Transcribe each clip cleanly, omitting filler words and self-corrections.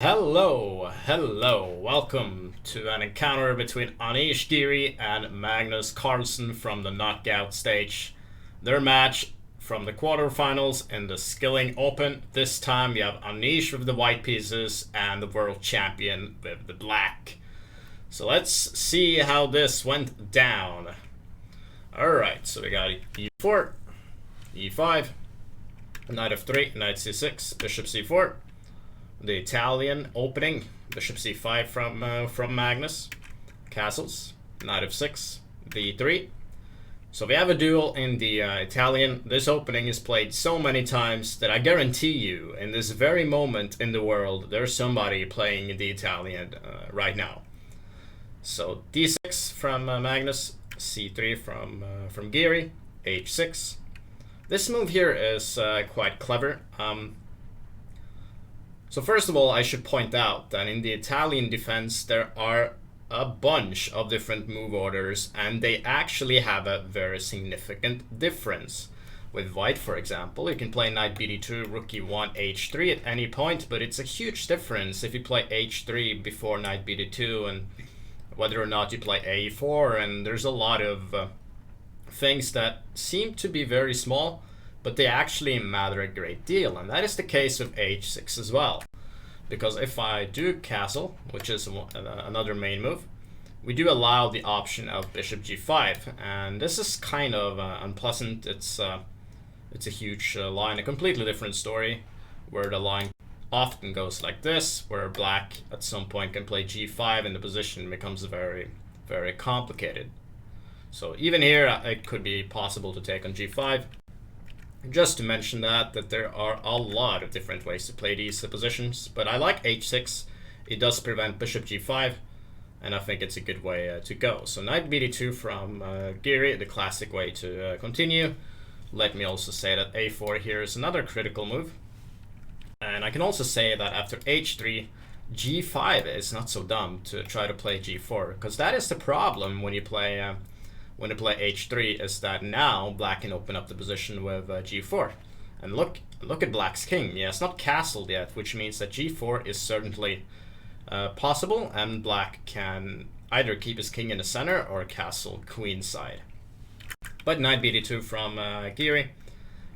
Hello, welcome to an encounter between Anish Giri and Magnus Carlsen from the knockout stage. Their match from the quarterfinals in the Skilling Open. This time we have Anish with the white pieces and the world champion with the black. So let's see how this went down. Alright, so we got e4, e5, knight f3, knight c6, bishop c4. The Italian opening, bishop c5 from Magnus, castles, knight f6, v3. So we have a duel in the Italian. This opening is played so many times that I guarantee you, in this very moment in the world, there's somebody playing the Italian right now. So d6 from Magnus, c3 from Giri, h6. This move here is quite clever. So first of all, I should point out that in the Italian defense there are a bunch of different move orders, and they actually have a very significant difference. With white, for example, you can play knight bd2, rook e1, h3 at any point, but it's a huge difference if you play h3 before knight bd2 and whether or not you play a4, and there's a lot of things that seem to be very small, but they actually matter a great deal, and that is the case with h6 as well. Because if I do castle, which is another main move, we do allow the option of bishop g5, and this is kind of unpleasant. It's a huge line, a completely different story, where the line often goes like this, where black at some point can play g5 and the position becomes very, very complicated. So even here, it could be possible to take on g5. Just to mention that there are a lot of different ways to play these positions, but I like h6. It does prevent bishop g5, and I think it's a good way to go. So knight bd2 from Giri, the classic way to continue. Let me also say that a4 here is another critical move. And I can also say that after h3, g5 is not so dumb to try to play g4, because that is the problem when you play h3, is that now black can open up the position with g4. And look at black's king. Yeah, it's not castled yet, which means that g4 is certainly possible, and black can either keep his king in the center or castle queenside. But knight bd2 from Giri,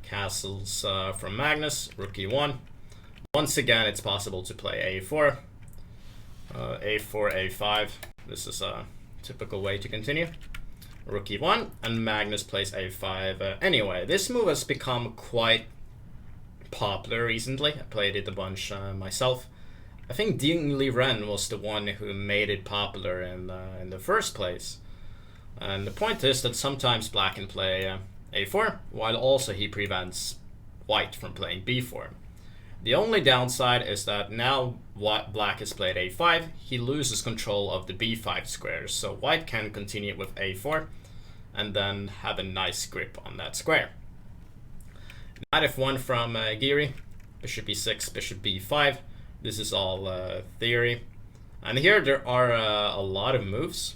castles from Magnus, rook e1. Once again, it's possible to play a4, a4, a5. This is a typical way to continue. Rook e1, and Magnus plays a5. Anyway, this move has become quite popular recently. I played it a bunch myself. I think Ding Liren was the one who made it popular in the first place. And the point is that sometimes black can play a4, while also he prevents white from playing b4. The only downside is that now black has played a5, he loses control of the b5 squares, so white can continue with a4 and then have a nice grip on that square. Knight f1 from Giri, bishop e6, bishop b5. This is all theory. And here there are a lot of moves,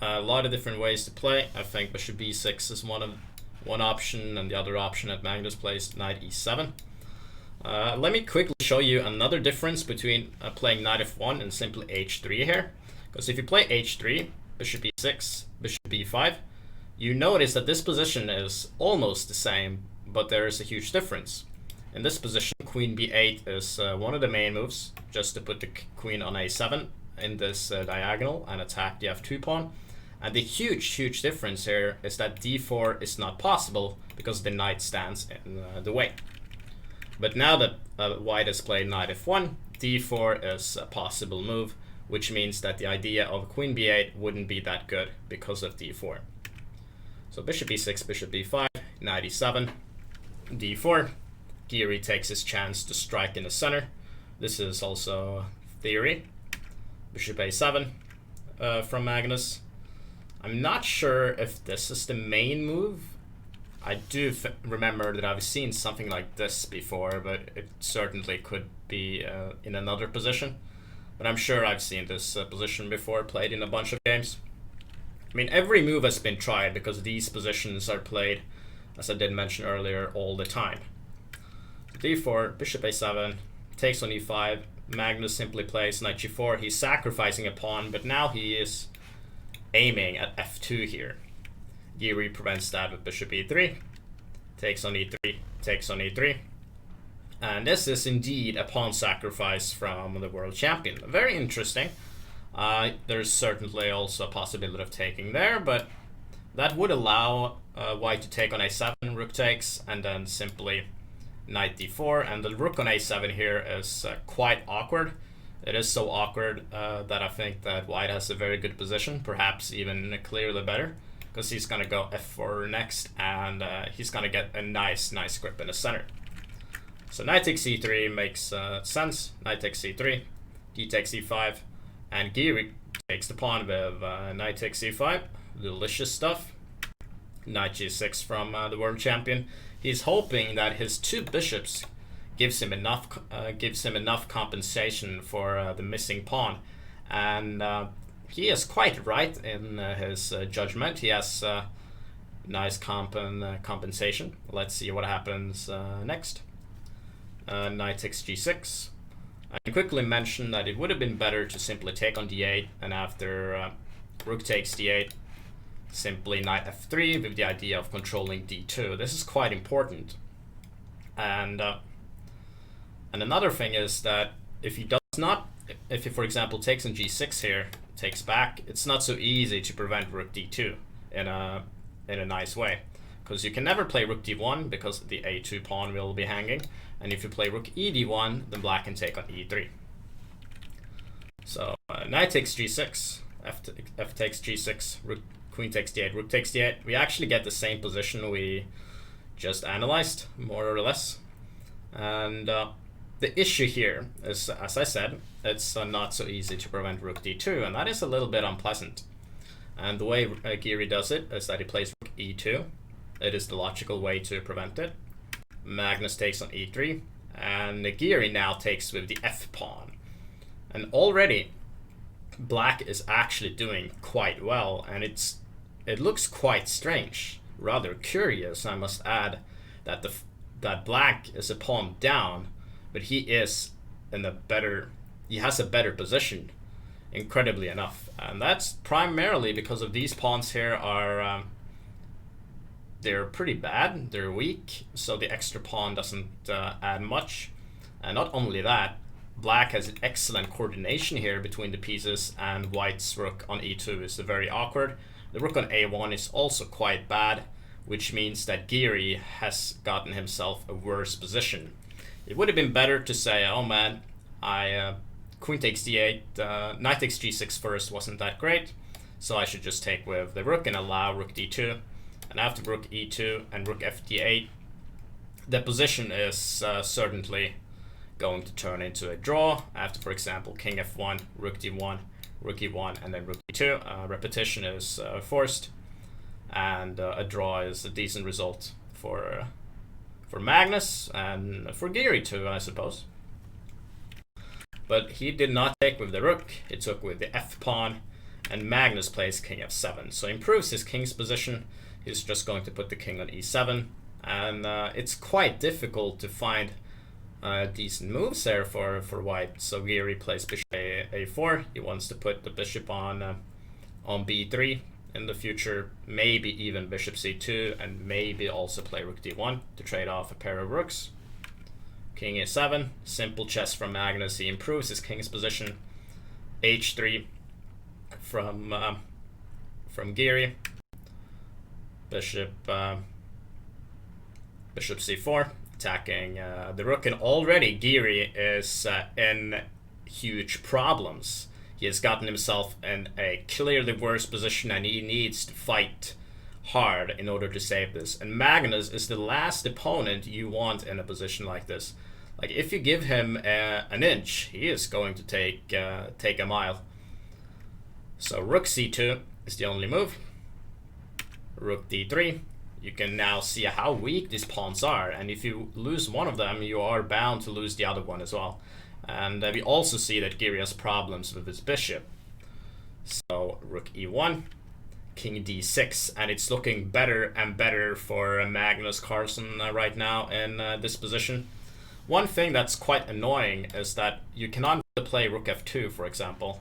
a lot of different ways to play. I think bishop b6 is one option, and the other option that Magnus plays, knight e7. Let me quickly show you another difference between playing knight f1 and simply h3 here. Because if you play h3, bishop e6, bishop b5, you notice that this position is almost the same, but there is a huge difference. In this position, queen b8 is one of the main moves, just to put the queen on a7 in this diagonal and attack the f2 pawn. And the huge difference here is that d4 is not possible because the knight stands in the way. But now that white has played knight f1, d4 is a possible move, which means that the idea of queen b8 wouldn't be that good because of d4. So bishop e6, bishop b5, knight e7, d4. Giri takes his chance to strike in the center. This is also theory. Bishop a7 from Magnus. I'm not sure if this is the main move. I do remember that I've seen something like this before, but it certainly could be in another position. But I'm sure I've seen this position before, played in a bunch of games. I mean, every move has been tried because these positions are played, as I did mention earlier, all the time. d4, bishop a7, takes on e5, Magnus simply plays knight g4. He's sacrificing a pawn, but now he is aiming at f2 here. Giri prevents that with bishop e3. Takes on e3, takes on e3. And this is indeed a pawn sacrifice from the world champion. Very interesting. There's certainly also a possibility of taking there, but that would allow white to take on a7, rook takes, and then simply knight d4. And the rook on a7 here is quite awkward. It is so awkward that I think that white has a very good position, perhaps even clearly better, because he's going to go f4 next, and he's going to get a nice grip in the center. So knight takes e3 makes sense. Knight takes e3, d takes e5, and Giri takes the pawn with knight takes e5. Delicious stuff. Knight g6 from the world champion. He's hoping that his two bishops gives him enough compensation for the missing pawn, and he is quite right in his judgment. He has nice compensation. Let's see what happens next. Knight takes g6. I can quickly mention that it would have been better to simply take on d8, and after rook takes d8, simply knight f3 with the idea of controlling d2. This is quite important. And another thing is that if he for example takes on g6 here, takes back, it's not so easy to prevent rook d2 in a nice way, because you can never play rook d1 because the a2 pawn will be hanging, and if you play rook e d1, then black can take on e3. So knight takes g6, f takes g6, queen takes d8, rook takes d8. We actually get the same position we just analyzed, more or less. And the issue here is, as I said, it's not so easy to prevent rook d2, and that is a little bit unpleasant. And the way Giri does it is that he plays rook e2. It is the logical way to prevent it. Magnus takes on e3, and Giri now takes with the f pawn. And already black is actually doing quite well, and it looks quite strange, rather curious, I must add, that black is a pawn down, but he has a better position, incredibly enough. And that's primarily because of these pawns here are they're pretty bad, they're weak, so the extra pawn doesn't add much. And not only that, black has excellent coordination here between the pieces, and white's rook on e2 is very awkward. The rook on a1 is also quite bad, which means that Giri has gotten himself a worse position. It would have been better to say, oh man, queen takes d8, knight takes g6 first wasn't that great, so I should just take with the rook and allow rook d2. And after rook e2 and rook f d8, the position is certainly going to turn into a draw. After, for example, king f1, rook d1, rook e1, and then rook d2, repetition is forced, and a draw is a decent result for Magnus and for Giri too, I suppose. But he did not take with the rook, he took with the f pawn, and Magnus plays king f7, so improves his king's position. He's just going to put the king on e7, and it's quite difficult to find decent moves there for white. So Giri plays bishop a4. He wants to put the bishop on b3 in the future, maybe even bishop c2, and maybe also play rook d1 to trade off a pair of rooks. King a7, simple chess from Magnus. He improves his king's position. h3 from Giri. Bishop c4, attacking the rook, and already Giri is in huge problems. He has gotten himself in a clearly worse position, and he needs to fight hard in order to save this. And Magnus is the last opponent you want in a position like this. Like, if you give him an inch, he is going to take a mile. So rook c2 is the only move. Rook d3. You can now see how weak these pawns are, and if you lose one of them, you are bound to lose the other one as well. And we also see that Giri has problems with his bishop. So rook e1, king d6, and it's looking better and better for Magnus Carlsen right now in this position. One thing that's quite annoying is that you cannot play rook f2, for example,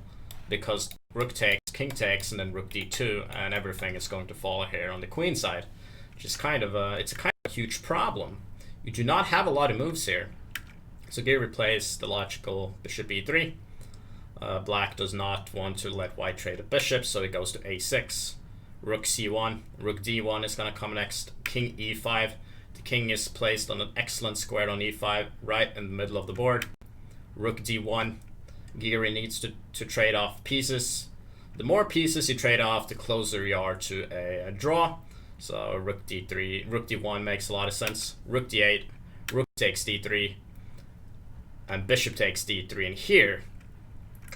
because rook takes, king takes, and then rook d2, and everything is going to fall here on the queen side, which is kind of it's a kind of huge problem. You do not have a lot of moves here. So Giri plays the logical bishop e3. Black does not want to let white trade a bishop, so he goes to a6. Rook c1, rook d1 is going to come next. King e5. The king is placed on an excellent square on e5, right in the middle of the board. Rook d1. Giri needs to trade off pieces. The more pieces you trade off, the closer you are to a draw. So rook d3, rook d1 makes a lot of sense. Rook d8, rook takes d3, and bishop takes d3. And here,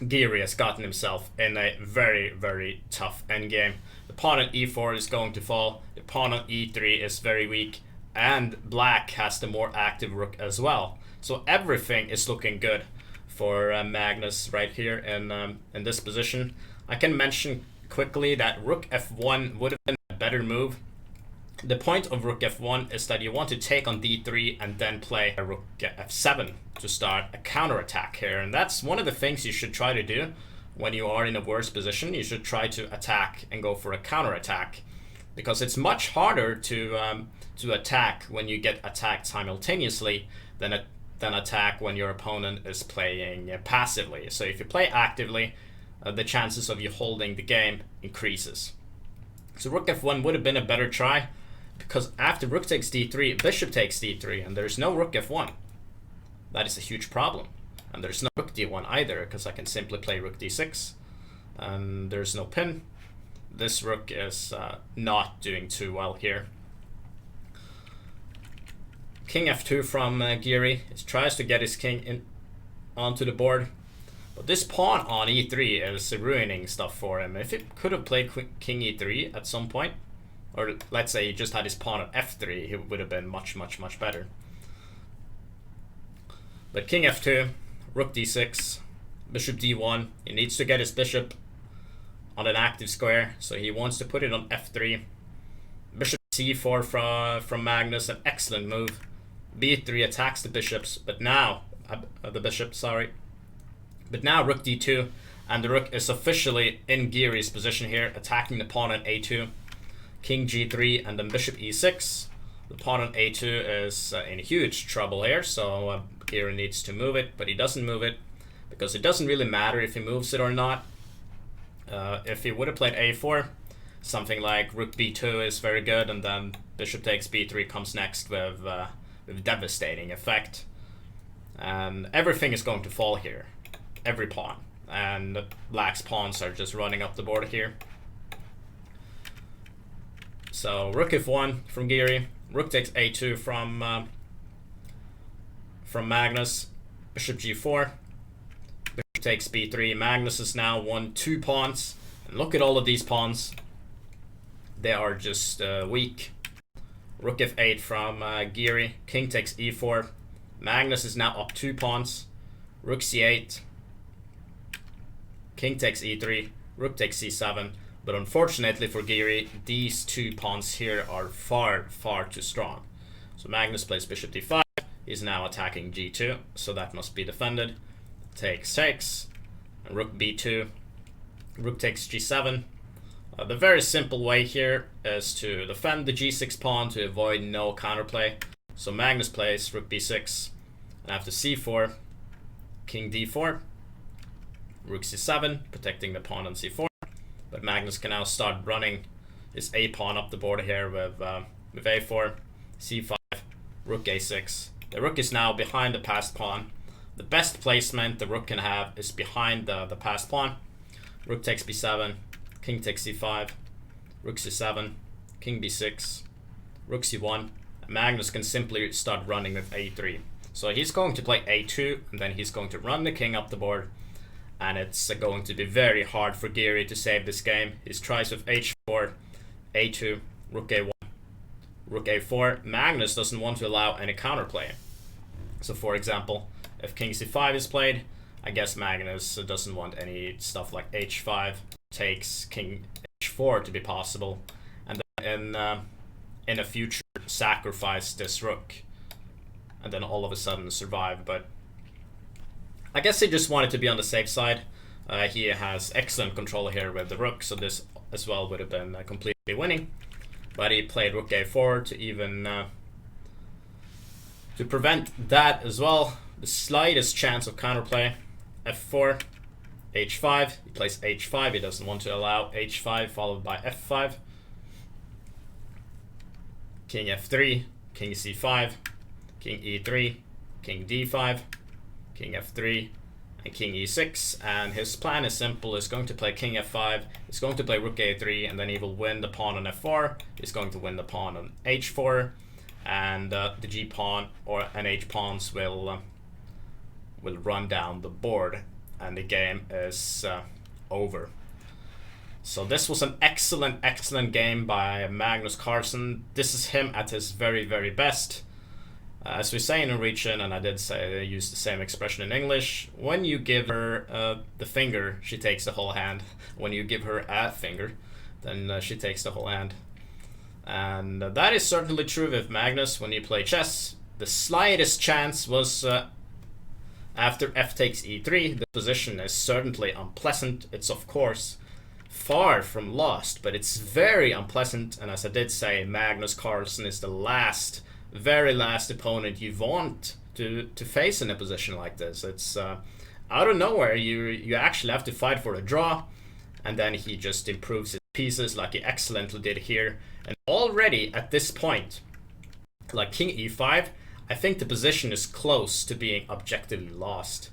Giri has gotten himself in a very, very tough endgame. The pawn on e4 is going to fall. The pawn on e3 is very weak. And black has the more active rook as well. So everything is looking good for Magnus right here in this position. I can mention quickly that rook f1 would have been a better move. The point of rook f1 is that you want to take on d3 and then play a rook f7 to start a counterattack here. And that's one of the things you should try to do when you are in a worse position. You should try to attack and go for a counterattack, because it's much harder to attack when you get attacked simultaneously than attack when your opponent is playing passively. So if you play actively, the chances of you holding the game increases. So rook f1 would have been a better try, because after rook takes d3, bishop takes d3, and there's no rook f1. That is a huge problem. And there's no rook d1 either, because I can simply play rook d6, and there's no pin. This rook is not doing too well here. King f2 from Giri. He tries to get his king in onto the board, but this pawn on e3 is ruining stuff for him. If he could have played king e3 at some point, or let's say he just had his pawn on f3, he would have been much, much, much better. But king f2, rook d6, bishop d1. He needs to get his bishop on an active square, so he wants to put it on f3. Bishop c4 from Magnus, an excellent move. b3 attacks the bishops, but now but now rook d2, and the rook is officially in Giri's position here, attacking the pawn on a2. King g3 and then bishop e6. The pawn on a2 is in huge trouble here, so Giri needs to move it, but he doesn't move it because it doesn't really matter if he moves it or not. If he would have played a4, something like rook b2 is very good, and then bishop takes b3 comes next with devastating effect. And everything is going to fall here, every pawn, and black's pawns are just running up the board here. So rook f1 from Giri, rook takes a2 from Magnus, bishop g4, bishop takes b3. Magnus has now won 2 pawns, and look at all of these pawns. They are just weak. Rook f8 from Giri, king takes e4. Magnus is now up 2 pawns. Rook c8, king takes e3, rook takes c7. But unfortunately for Giri, these 2 pawns here are far, far too strong. So Magnus plays bishop d5. He's now attacking g2, so that must be defended. Takes, and rook b2. Rook takes g7. The very simple way here is to defend the g6 pawn to avoid no counterplay. So Magnus plays rook b6, and after c4, king d4, rook c7, protecting the pawn on c4. But Magnus can now start running his a pawn up the board here with a4, c5, rook a6. The rook is now behind the passed pawn. The best placement the rook can have is behind the passed pawn. Rook takes b7, king takes c5, rook c7, king b6, rook c1. Magnus can simply start running with a3. So he's going to play a2, and then he's going to run the king up the board. And it's going to be very hard for Giri to save this game. He tries with h4, a2, rook a1, rook a4. Magnus doesn't want to allow any counterplay. So for example, if king c5 is played, I guess Magnus doesn't want any stuff like h5, takes king h4 to be possible, and then in a future sacrifice this rook. and then all of a sudden survive. But I guess he just wanted to be on the safe side. He has excellent control here with the rook, so this as well would have been completely winning. But he played rook a4 to even to prevent that as well. The slightest chance of counterplay. f4, h5. He plays h5. He doesn't want to allow h5 followed by f5. King f3, king c5, king e3, king d5, king f3, and king e6. And his plan is simple. He's going to play king f5. He's going to play rook a3, and then he will win the pawn on f4. He's going to win the pawn on h4, and the g pawn or an h pawns will run down the board, and the game is over. So this was an excellent game by Magnus Carlsen. This is him at his very, very best. As we say in Norwegian, and I did say I use the same expression in English, when you give her the finger, she takes the whole hand. When you give her a finger, then she takes the whole hand. And that is certainly true with Magnus when you play chess. The slightest chance was after f takes e3. The position is certainly unpleasant. It's of course far from lost, but it's very unpleasant. And as I did say, Magnus Carlsen is the very last opponent you want to face in a position like this. It's out of nowhere. You actually have to fight for a draw, and then he just improves his pieces like he excellently did here. And already at this point, like king e5, I think the position is close to being objectively lost.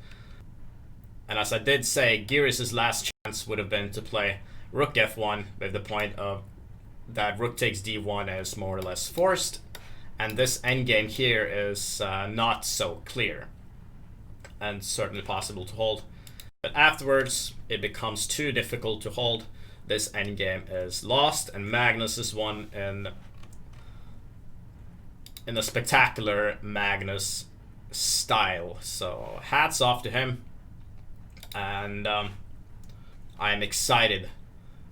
And as I did say, Giri's last chance would have been to play rook f1 with the point of that rook takes d1 is more or less forced, and this endgame here is not so clear and certainly possible to hold. But afterwards, it becomes too difficult to hold. This endgame is lost, and Magnus is won in a spectacular Magnus style. So hats off to him, and I'm excited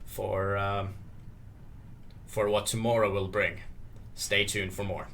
for what tomorrow will bring. Stay tuned for more.